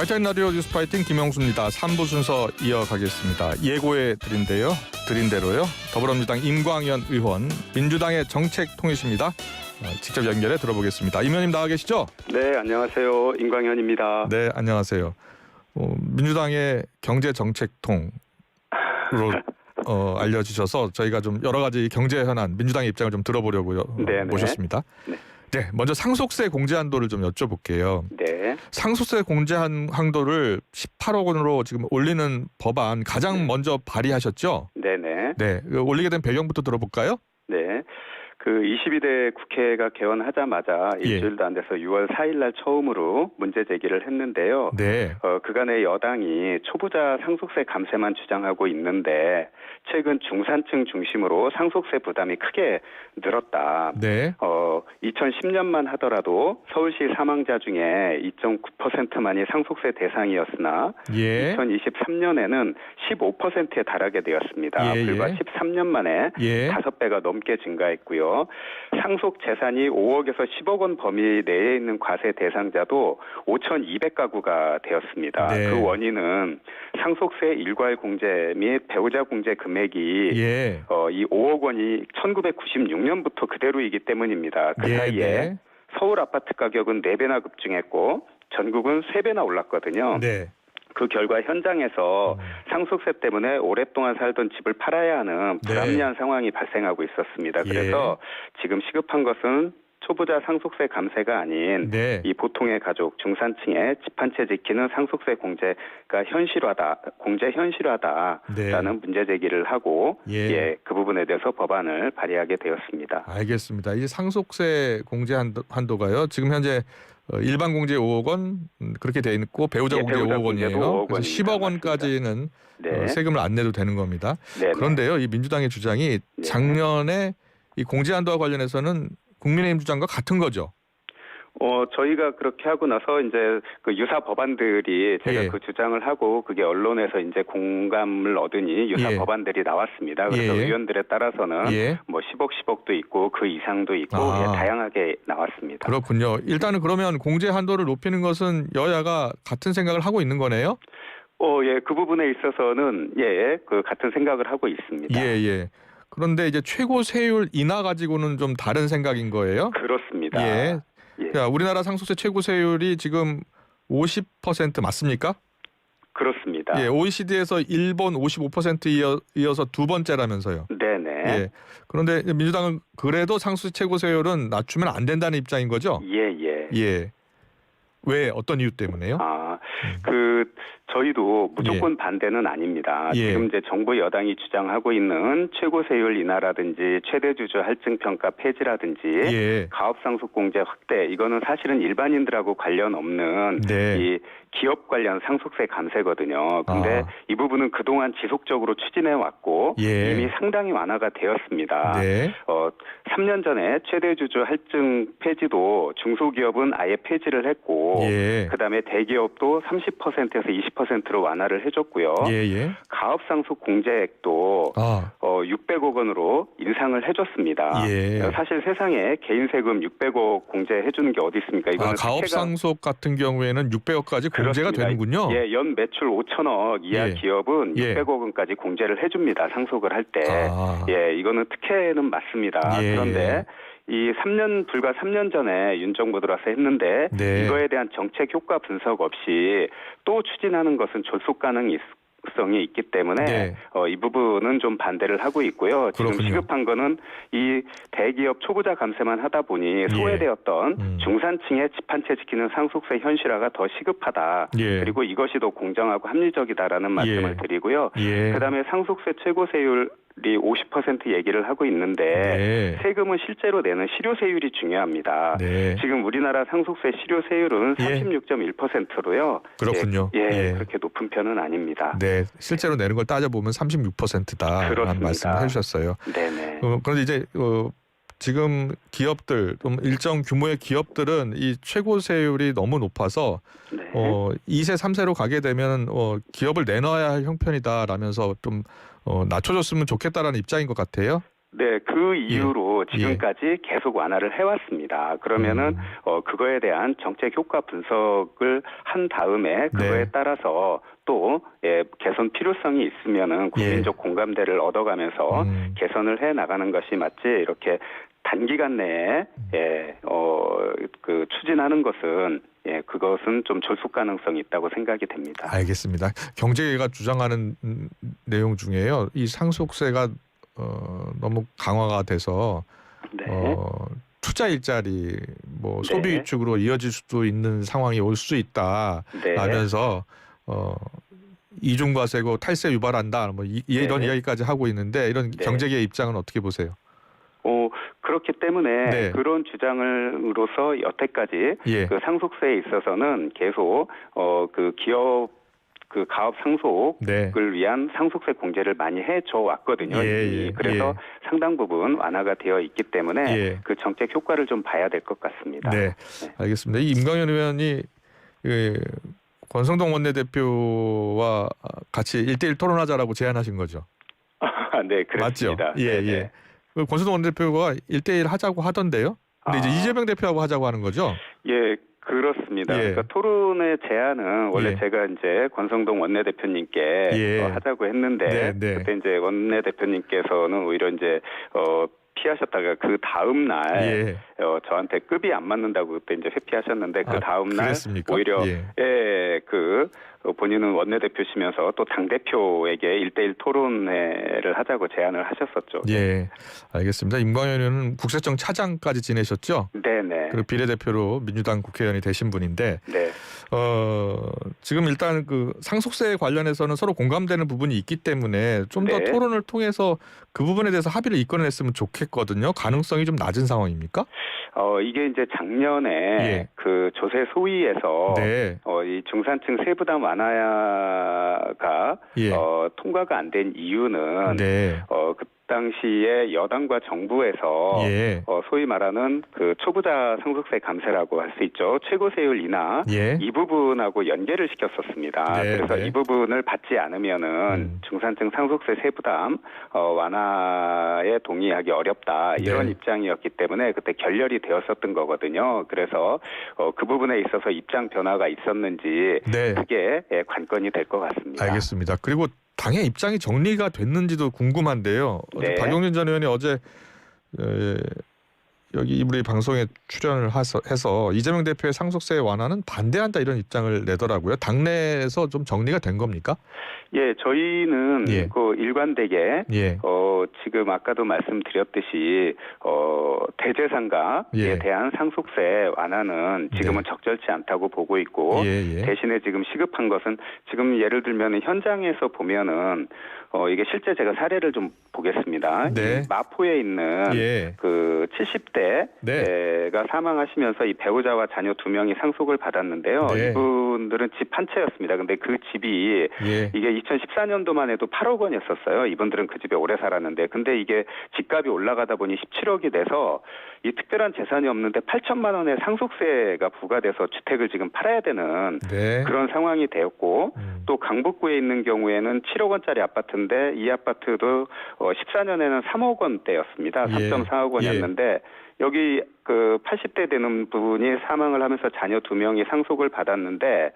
YTN 라디오 뉴스 파이팅 김영수입니다. 3부 순서 이어가겠습니다. 예고해 드린 대로요. 더불어민주당 임광현 의원, 민주당의 정책통일시입니다. 직접 연결해 들어보겠습니다. 임 의원님 나와 계시죠? 네, 안녕하세요. 임광현입니다. 네, 안녕하세요. 민주당의 경제정책통으로 알려주셔서 저희가 좀 여러 가지 경제 현안, 민주당의 입장을 좀 들어보려고 모셨습니다. 네, 먼저 상속세 공제 한도를 좀 여쭤볼게요. 네. 상속세 공제 한도를 18억 원으로 지금 올리는 법안 가장 먼저 발의하셨죠? 네네. 네, 올리게 된 배경부터 들어볼까요? 네. 그 22대 국회가 개원하자마자 일주일도 안 돼서 6월 4일 날 처음으로 문제 제기를 했는데요. 네. 그간의 여당이 초부자 상속세 감세만 주장하고 있는데 최근 중산층 중심으로 상속세 부담이 크게 늘었다. 네. 2010년만 하더라도 서울시 사망자 중에 2.9%만이 상속세 대상이었으나 2023년에는 15%에 달하게 되었습니다. 불과 13년 만에 5배가 넘게 증가했고요. 상속 재산이 5억에서 10억 원 범위 내에 있는 과세 대상자도 5,200가구가 되었습니다. 네. 그 원인은 상속세 일괄 공제 및 배우자 공제 금액이 이 5억 원이 1996년부터 그대로이기 때문입니다. 그 사이에 서울 아파트 가격은 4배나 급증했고 전국은 3배나 올랐거든요. 네. 그 결과 현장에서 상속세 때문에 오랫동안 살던 집을 팔아야 하는 불합리한 상황이 발생하고 있었습니다. 그래서 지금 시급한 것은 초부자 상속세 감세가 아닌 이 보통의 가족, 중산층의 집 한 채 지키는 상속세 공제 현실화다라는 문제 제기를 하고 그 부분에 대해서 법안을 발의하게 되었습니다. 알겠습니다. 이 상속세 공제 한도가요. 지금 현재 일반 공제 5억 원 그렇게 돼 있고 배우자 공제 5억 원이에요. 그래서 10억 원까지는 세금을 안 내도 되는 겁니다. 그런데요, 이 민주당의 주장이 작년에 이 공제 한도와 관련해서는 국민의힘 주장과 같은 거죠. 저희가 그렇게 하고 나서 이제 그 유사 법안들이 제가 그 주장을 하고 그게 언론에서 이제 공감을 얻으니 유사 법안들이 나왔습니다. 그래서 의원들에 따라서는 뭐 10억도 있고 그 이상도 있고 다양하게 나왔습니다. 그렇군요. 일단은 그러면 공제 한도를 높이는 것은 여야가 같은 생각을 하고 있는 거네요? 그 부분에 있어서는 그 같은 생각을 하고 있습니다. 그런데 이제 최고 세율 인하 가지고는 좀 다른 생각인 거예요? 그렇습니다. 자, 우리나라 상속세 최고 세율이 지금 50% 맞습니까? 그렇습니다. OECD에서 일본 55% 이어서 두 번째라면서요. 네네. 그런데 민주당은 그래도 상속세 최고 세율은 낮추면 안 된다는 입장인 거죠? 왜 어떤 이유 때문에요? 저희도 무조건 반대는 아닙니다. 지금 이제 정부 여당이 주장하고 있는 최고세율 인하라든지 최대주주 할증평가 폐지라든지 가업상속공제 확대, 이거는 사실은 일반인들하고 관련 없는 이 기업 관련 상속세 감세거든요. 근데 이 부분은 그동안 지속적으로 추진해 왔고 이미 상당히 완화가 되었습니다. 3년 전에 최대주주 할증 폐지도 중소기업은 아예 폐지를 했고 그다음에 대기업도 30%에서 20%로 완화를 해줬고요. 가업상속 공제액도 600억 원으로 인상을 해줬습니다. 사실 세상에 개인 세금 600억 공제해주는 게 어디 있습니까? 이거는 가업상속 같은 경우에는 600억까지 공제가 되는군요. 연 매출 5천억 이하 기업은 600억 원까지 공제를 해줍니다. 상속을 할 때. 이거는 특혜는 맞습니다. 그런데 이 불과 3년 전에 윤 정부 들어와서 했는데 이거에 대한 정책 효과 분석 없이 또 추진하는 것은 졸속 가능성이 있기 때문에 이 부분은 좀 반대를 하고 있고요. 지금 시급한 거는 이 대기업 초부자 감세만 하다 보니 소외되었던 중산층의 집 한 채 지키는 상속세 현실화가 더 시급하다. 그리고 이것이 더 공정하고 합리적이다라는 말씀을 드리고요. 그다음에 상속세 최고세율 50% 얘기를 하고 있는데 세금은 실제로 내는 실효세율이 중요합니다. 지금 우리나라 상속세 실효세율은 36.1%로요. 그렇군요. 그렇게 높은 편은 아닙니다. 실제로 내는 걸 따져보면 36%다라는 말씀을 해주셨어요. 그런데 이제 지금 기업들, 좀 일정 규모의 기업들은 이 최고세율이 너무 높아서 2세, 3세로 가게 되면 기업을 내놔야 할 형편이다라면서 좀 낮춰줬으면 좋겠다라는 입장인 것 같아요. 그 이유로 있고 지금까지 계속 완화를 해왔습니다. 그러면은 그거에 대한 정책 효과 분석을 한 다음에 그거에 따라서 또 개선 필요성이 있으면은 국민적 공감대를 얻어가면서 개선을 해 나가는 것이 맞지 이렇게 단기간 내에 그 추진하는 것은 그것은 좀 졸속 가능성이 있다고 생각이 됩니다. 알겠습니다. 경제가 주장하는 내용 중에요. 이 상속세가 너무 강화가 돼서 투자 일자리, 뭐 소비 위축으로 이어질 수도 있는 상황이 올 수 있다. 라면서 이중과세고 탈세 유발한다. 뭐 이런 이야기까지 하고 있는데 이런 경제계의 입장은 어떻게 보세요? 그렇기 때문에 그런 주장으로서 여태까지 그 상속세에 있어서는 계속 그 기업 그 가업 상속을 위한 상속세 공제를 많이 해줘 왔거든요. 그래서 상당 부분 완화가 되어 있기 때문에 그 정책 효과를 좀 봐야 될 것 같습니다. 네, 알겠습니다. 이 임광현 의원이 권성동 원내대표와 같이 1대1 토론하자라고 제안하신 거죠? 네, 그렇습니다. 맞죠? 권성동 원내대표가 1대1 하자고 하던데요. 근데 이제 이재명 대표하고 하자고 하는 거죠? 그렇습니다. 그러니까 토론의 제안은 원래 제가 이제 권성동 원내대표님께 하자고 했는데 그때 이제 원내대표님께서는 오히려 이제 피하셨다가 그 다음 날 저한테 급이 안 맞는다고 그때 이제 회피하셨는데 그 다음 날 오히려 그 본인은 원내대표시면서 또 당대표에게 1대1 토론회를 하자고 제안을 하셨었죠. 알겠습니다. 임광현 의원은 국세청 차장까지 지내셨죠? 네네. 그리고 비례대표로 민주당 국회의원이 되신 분인데 지금 일단 그 상속세 관련해서는 서로 공감되는 부분이 있기 때문에 좀 더 토론을 통해서 그 부분에 대해서 합의를 이끌어냈으면 좋겠거든요. 가능성이 좀 낮은 상황입니까? 이게 이제 작년에 그 조세 소위에서 이 중산층 세부담 완화가 통과가 안 된 이유는 그 당시에 여당과 정부에서 소위 말하는 그 초부자 상속세 감세라고 할 수 있죠. 최고세율 인하 이 부분하고 연계를 시켰었습니다. 그래서 이 부분을 받지 않으면은 중산층 상속세 세부담 완화에 동의하기 어렵다 이런 입장이었기 때문에 그때 결렬이 되었었던 거거든요. 그래서 그 부분에 있어서 입장 변화가 있었는지 그게 관건이 될 것 같습니다. 알겠습니다. 그리고 당의 입장이 정리가 됐는지도 궁금한데요. 박용진 전 의원이 어제 여기 우리 방송에 출연을 해서 이재명 대표의 상속세 완화는 반대한다 이런 입장을 내더라고요. 당내에서 좀 정리가 된 겁니까? 저희는 그 일관되게 지금 아까도 말씀드렸듯이 대재산가에 대한 상속세 완화는 지금은 적절치 않다고 보고 있고 대신에 지금 시급한 것은 지금 예를 들면 현장에서 보면은 이게 실제 제가 사례를 좀 보겠습니다. 이 마포에 있는 그 70대가 사망하시면서 이 배우자와 자녀 2명이 상속을 받았는데요. 이분들은 집 한 채였습니다. 근데 그 집이 이게 2014년도만 해도 8억 원이었었어요. 이분들은 그 집에 오래 살았는데 근데 이게 집값이 올라가다 보니 17억이 돼서 이 특별한 재산이 없는데 8천만 원의 상속세가 부과돼서 주택을 지금 팔아야 되는 그런 상황이 되었고 또 강북구에 있는 경우에는 7억 원짜리 아파트인데 이 아파트도 14년에는 3억 원대였습니다. 3.4억 원이었는데 여기 그 80대 되는 분이 사망을 하면서 자녀 2명이 상속을 받았는데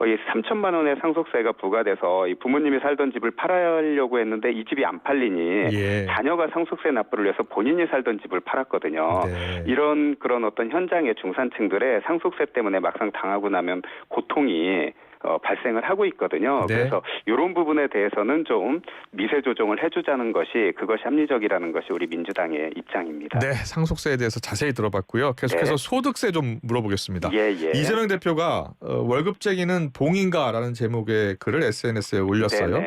이 3천만 원의 상속세가 부과돼서 이 부모님이 살던 집을 팔으려고 했는데 이 집이 안 팔리니 자녀가 상속세 납부를 위해서 본인이 살던 집을 팔았거든요. 이런 그런 어떤 현장의 중산층들의 상속세 때문에 막상 당하고 나면 고통이 발생을 하고 있거든요. 그래서 이런 부분에 대해서는 좀 미세 조정을 해주자는 것이 그것이 합리적이라는 것이 우리 민주당의 입장입니다. 상속세에 대해서 자세히 들어봤고요. 계속해서 소득세 좀 물어보겠습니다. 이재명 대표가 월급쟁이는 봉인가라는 제목의 글을 SNS에 올렸어요.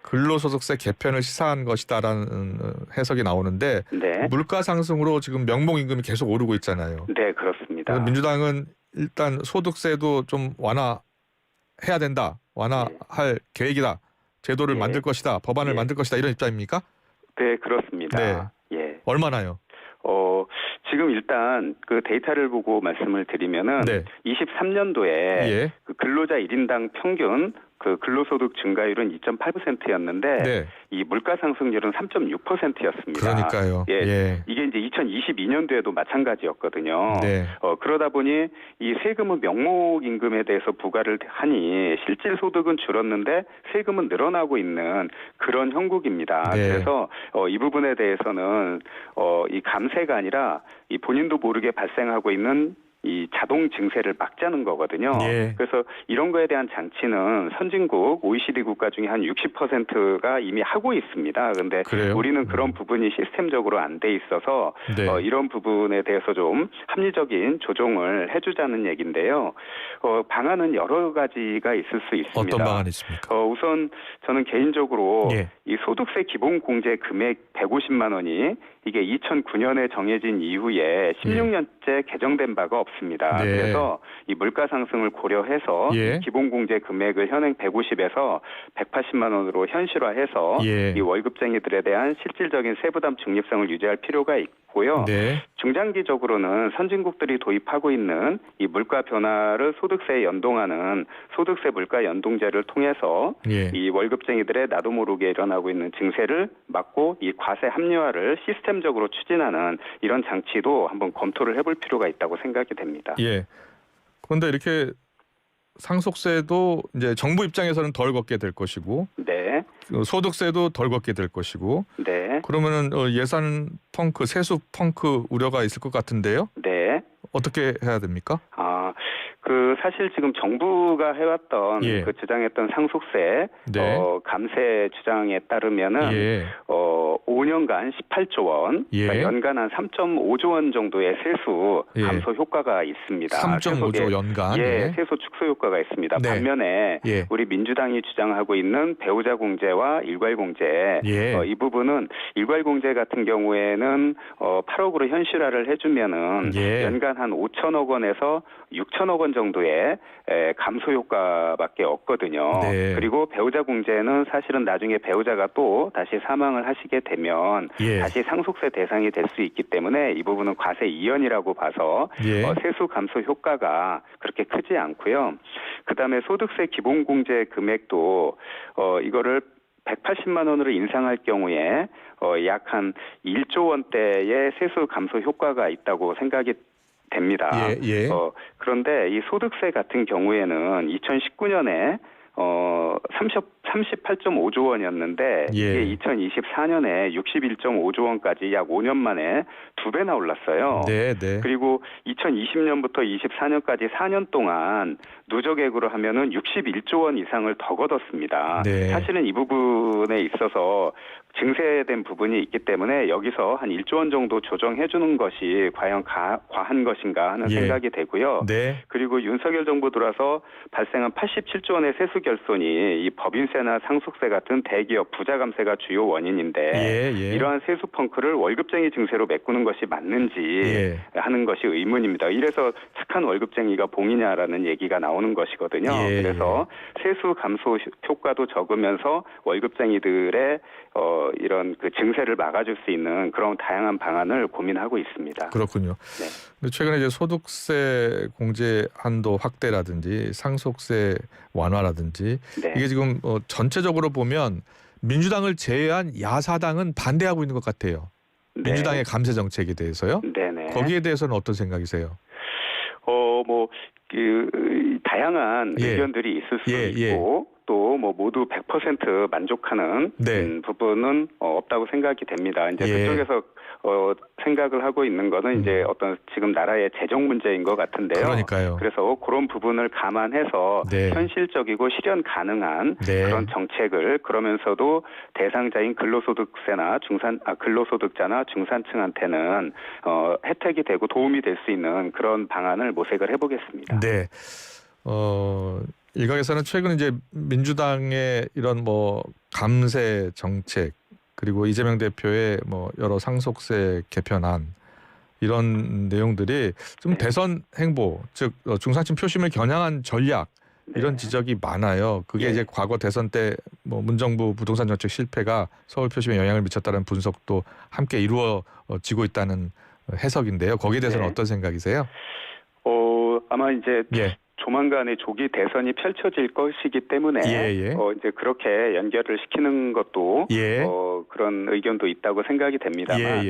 근로소득세 개편을 시사한 것이다라는 해석이 나오는데 물가 상승으로 지금 명목임금이 계속 오르고 있잖아요. 그렇습니다. 민주당은 일단 소득세도 좀 완화해야 된다. 완화할 계획이다. 제도를 만들 것이다. 법안을 만들 것이다. 이런 입장입니까? 그렇습니다. 얼마나요? 지금 일단 그 데이터를 보고 말씀을 드리면은 23년도에 그 근로자 1인당 평균 그 근로소득 증가율은 2.8%였는데 네. 이 물가 상승률은 3.6%였습니다. 그러니까요. 예, 예. 이게 이제 2022년도에도 마찬가지였거든요. 네. 그러다 보니 이 세금은 명목 임금에 대해서 부과를 하니 실질 소득은 줄었는데 세금은 늘어나고 있는 그런 형국입니다. 네. 그래서 이 부분에 대해서는 이 감세가 아니라 이 본인도 모르게 발생하고 있는 이 자동 증세를 막자는 거거든요. 예. 그래서 이런 거에 대한 장치는 선진국 OECD 국가 중에 한 60%가 이미 하고 있습니다. 그런데 우리는 그런 부분이 시스템적으로 안 돼 있어서 네. 이런 부분에 대해서 좀 합리적인 조정을 해주자는 얘기인데요. 방안은 여러 가지가 있을 수 있습니다. 어떤 방안이 있습니까? 우선 저는 개인적으로 예. 이 소득세 기본 공제 금액 150만 원이 이게 2009년에 정해진 이후에 16년째 개정된 바가 없습니다. 네. 그래서 이 물가 상승을 고려해서 예. 이 기본 공제 금액을 현행 150에서 180만 원으로 현실화해서 예. 이 월급쟁이들에 대한 실질적인 세부담 중립성을 유지할 필요가 있고요. 네. 중장기적으로는 선진국들이 도입하고 있는 이 물가 변화를 소득세에 연동하는 소득세 물가 연동제를 통해서 예. 이 월급쟁이들의 나도 모르게 일어나고 있는 증세를 막고 이 과세 합리화를 시스템적으로 추진하는 이런 장치도 한번 검토를 해볼 필요가 있다고 생각이 됩니다. 예. 그런데 이렇게 상속세도 이제 정부 입장에서는 덜 걷게 될 것이고, 네, 소득세도 덜 걷게 될 것이고, 네, 그러면은 예산 펑크, 세수 펑크 우려가 있을 것 같은데요. 네. 어떻게 해야 됩니까? 사실 지금 정부가 해왔던 예. 그 주장했던 상속세 네. 감세 주장에 따르면은 예. 5년간 18조 원, 예. 그러니까 연간 한 3.5조 원 정도의 세수 예. 감소 효과가 있습니다. 3.5조 연간. 예, 세수 축소 효과가 있습니다. 네. 반면에 예. 우리 민주당이 주장하고 있는 배우자 공제와 일괄 공제 예. 이 부분은 일괄 공제 같은 경우에는 8억으로 현실화를 해주면은 예. 연간 한 5천억 원에서 6천억 원 정도의 감소 효과밖에 없거든요. 네. 그리고 배우자 공제는 사실은 나중에 배우자가 또 다시 사망을 하시게 되면 예. 다시 상속세 대상이 될 수 있기 때문에 이 부분은 과세 이연이라고 봐서 예. 세수 감소 효과가 그렇게 크지 않고요. 그다음에 소득세 기본 공제 금액도 이거를 180만 원으로 인상할 경우에 약 한 1조 원대의 세수 감소 효과가 있다고 생각이 됩니다. 예, 예. 그런데 이 소득세 같은 경우에는 2019년에 38.5조 원이었는데 예. 이게 2024년에 61.5조 원까지 약 5년 만에 2배나 올랐어요. 네, 네. 그리고 2020년부터 24년까지 4년 동안 누적액으로 하면은 61조 원 이상을 더 걷었습니다. 네. 사실은 이 부분에 있어서 증세된 부분이 있기 때문에 여기서 한 1조 원 정도 조정해 주는 것이 과연 과한 것인가 하는 예. 생각이 되고요. 네. 그리고 윤석열 정부 들어서 발생한 87조 원의 세수 결손이 이 법인세나 상속세 같은 대기업 부자 감세가 주요 원인인데 예, 예. 이러한 세수 펑크를 월급쟁이 증세로 메꾸는 것이 맞는지 예. 하는 것이 의문입니다. 이래서 착한 월급쟁이가 봉이냐라는 얘기가 나오는 것이거든요. 예, 그래서 세수 감소 효과도 적으면서 월급쟁이들의 이런 그 증세를 막아줄 수 있는 그런 다양한 방안을 고민하고 있습니다. 그렇군요. 네. 근데 최근에 이제 소득세 공제 한도 확대라든지 상속세 완화라든지 네. 이게 지금 전체적으로 보면 민주당을 제외한 야사당은 반대하고 있는 것 같아요. 네. 민주당의 감세 정책에 대해서요. 네네. 거기에 대해서는 어떤 생각이세요? 다양한 예. 의견들이 있을 수 예, 있고 또 모두 100% 만족하는 네. 부분은 없다고 생각이 됩니다. 이제 예. 그쪽에서 생각을 하고 있는 거는 이제 어떤 지금 나라의 재정 문제인 것 같은데요. 그러니까요. 그래서 그런 부분을 감안해서 네. 현실적이고 실현 가능한 네. 그런 정책을 그러면서도 대상자인 근로소득자나 중산층한테는 혜택이 되고 도움이 될 수 있는 그런 방안을 모색을 해보겠습니다. 네. 일각에서는 최근 이제 민주당의 이런 감세 정책 그리고 이재명 대표의 여러 상속세 개편안 이런 내용들이 좀 네. 대선 행보 즉 중산층 표심을 겨냥한 전략 이런 지적이 많아요. 그게 예. 이제 과거 대선 때 문정부 부동산 정책 실패가 서울 표심에 영향을 미쳤다는 분석도 함께 이루어지고 있다는 해석인데요. 거기에 대해서는 네. 어떤 생각이세요? 아마 이제 예. 조만간에 조기 대선이 펼쳐질 것이기 때문에 이제 그렇게 연결을 시키는 것도 그런 의견도 있다고 생각이 됩니다만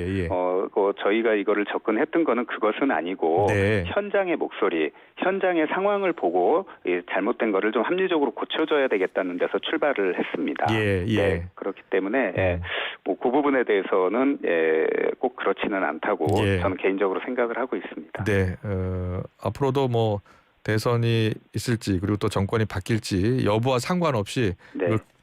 저희가 이거를 접근했던 거는 그것은 아니고 현장의 목소리, 현장의 상황을 보고 잘못된 거를 좀 합리적으로 고쳐줘야 되겠다는 데서 출발을 했습니다. 네, 그렇기 때문에 뭐 그 부분에 대해서는 꼭 그렇지는 않다고 저는 개인적으로 생각을 하고 있습니다. 네, 앞으로도 뭐 대선이 있을지 그리고 또 정권이 바뀔지 여부와 상관없이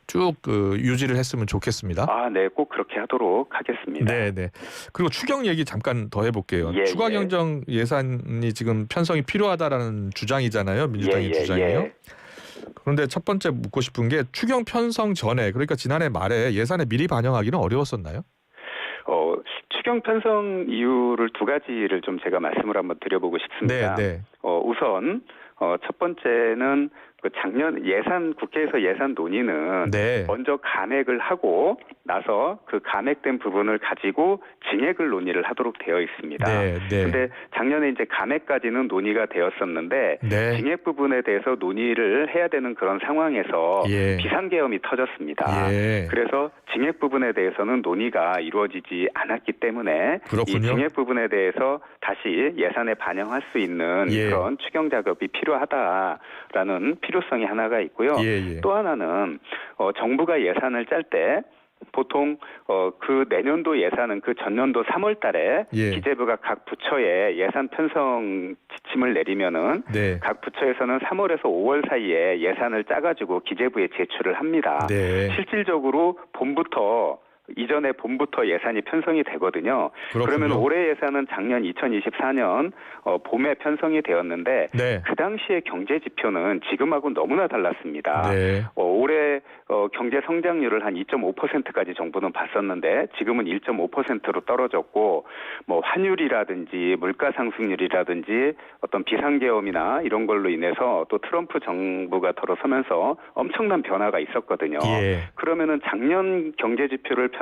쭉 유지를 했으면 좋겠습니다. 네, 꼭 그렇게 하도록 하겠습니다. 네. 그리고 추경 얘기 잠깐 더 해볼게요. 추가 경정 예산이 지금 편성이 필요하다라는 주장이잖아요. 민주당의 주장이요. 그런데 첫 번째 묻고 싶은 게 추경 편성 전에 그러니까 지난해 말에 예산에 미리 반영하기는 어려웠었나요? 추경 편성 이유를 두 가지를 좀 제가 말씀을 한번 드려보고 싶습니다. 우선 첫 번째는 그 작년 국회에서 예산 논의는 먼저 감액을 하고 나서 그 감액된 부분을 가지고 증액을 논의를 하도록 되어 있습니다. 그런데 작년에 이제 감액까지는 논의가 되었었는데 증액 부분에 대해서 논의를 해야 되는 그런 상황에서 비상계엄이 터졌습니다. 그래서 증액 부분에 대해서는 논의가 이루어지지 않았기 때문에 이 증액 부분에 대해서 다시 예산에 반영할 수 있는 그런 추경 작업이 필요하다라는 필요성이 하나가 있고요. 또 하나는 정부가 예산을 짤 때 보통 그 내년도 예산은 그 전년도 3월 달에 기재부가 각 부처에 예산 편성 지침을 내리면은 각 부처에서는 3월에서 5월 사이에 예산을 짜가지고 기재부에 제출을 합니다. 실질적으로 이전에 봄부터 예산이 편성이 되거든요. 그러면 올해 예산은 작년 2024년 봄에 편성이 되었는데 그 당시의 경제 지표는 지금하고 너무나 달랐습니다. 올해 경제 성장률을 한 2.5%까지 정부는 봤었는데 지금은 1.5%로 떨어졌고 뭐 환율이라든지 물가 상승률이라든지 어떤 비상계엄이나 이런 걸로 인해서 또 트럼프 정부가 들어서면서 엄청난 변화가 있었거든요. 그러면은 작년 경제 지표를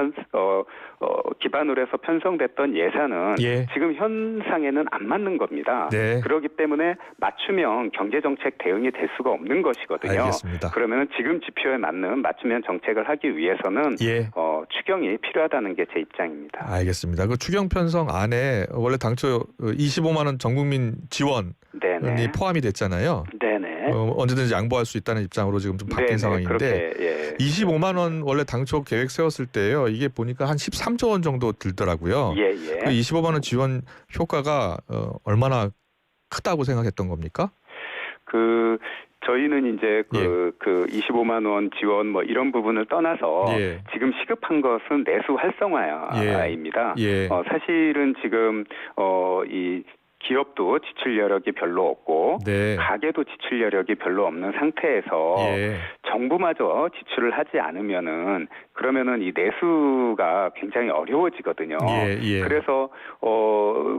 기반으로 해서 편성됐던 예산은 지금 현상에는 안 맞는 겁니다. 그렇기 때문에 맞춤형 경제정책 대응이 될 수가 없는 것이거든요. 그러면 지금 지표에 맞는 맞춤형 정책을 하기 위해서는 추경이 필요하다는 게 제 입장입니다. 알겠습니다. 그 추경 편성 안에 원래 당초 25만 원 전국민 지원이 포함이 됐잖아요. 언제든지 양보할 수 있다는 입장으로 지금 좀 바뀐 상황인데 25만 원 원래 당초 계획 세웠을 때요. 이게 보니까 한 13조 원 정도 들더라고요. 그 25만 원 지원 효과가 얼마나 크다고 생각했던 겁니까? 저희는 이제 그 25만 원 지원 뭐 이런 부분을 떠나서 지금 시급한 것은 내수 활성화입니다. 사실은 지금 이 기업도 지출 여력이 별로 없고 가게도 지출 여력이 별로 없는 상태에서 정부마저 지출을 하지 않으면은 그러면은 이 내수가 굉장히 어려워지거든요. 그래서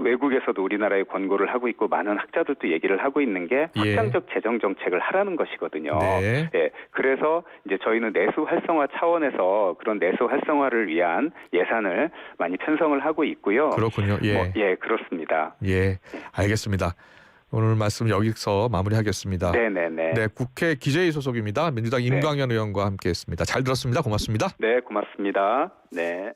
외국에서도 우리나라에 권고를 하고 있고 많은 학자들도 얘기를 하고 있는 게 확장적 재정 정책을 하라는 것이거든요. 그래서 이제 저희는 내수 활성화 차원에서 그런 내수 활성화를 위한 예산을 많이 편성을 하고 있고요. 그렇군요. 그렇습니다. 알겠습니다. 오늘 말씀 여기서 마무리하겠습니다. 네, 국회 기재위 소속입니다. 민주당 임광현 의원과 함께했습니다. 잘 들었습니다. 고맙습니다. 네, 고맙습니다. 네.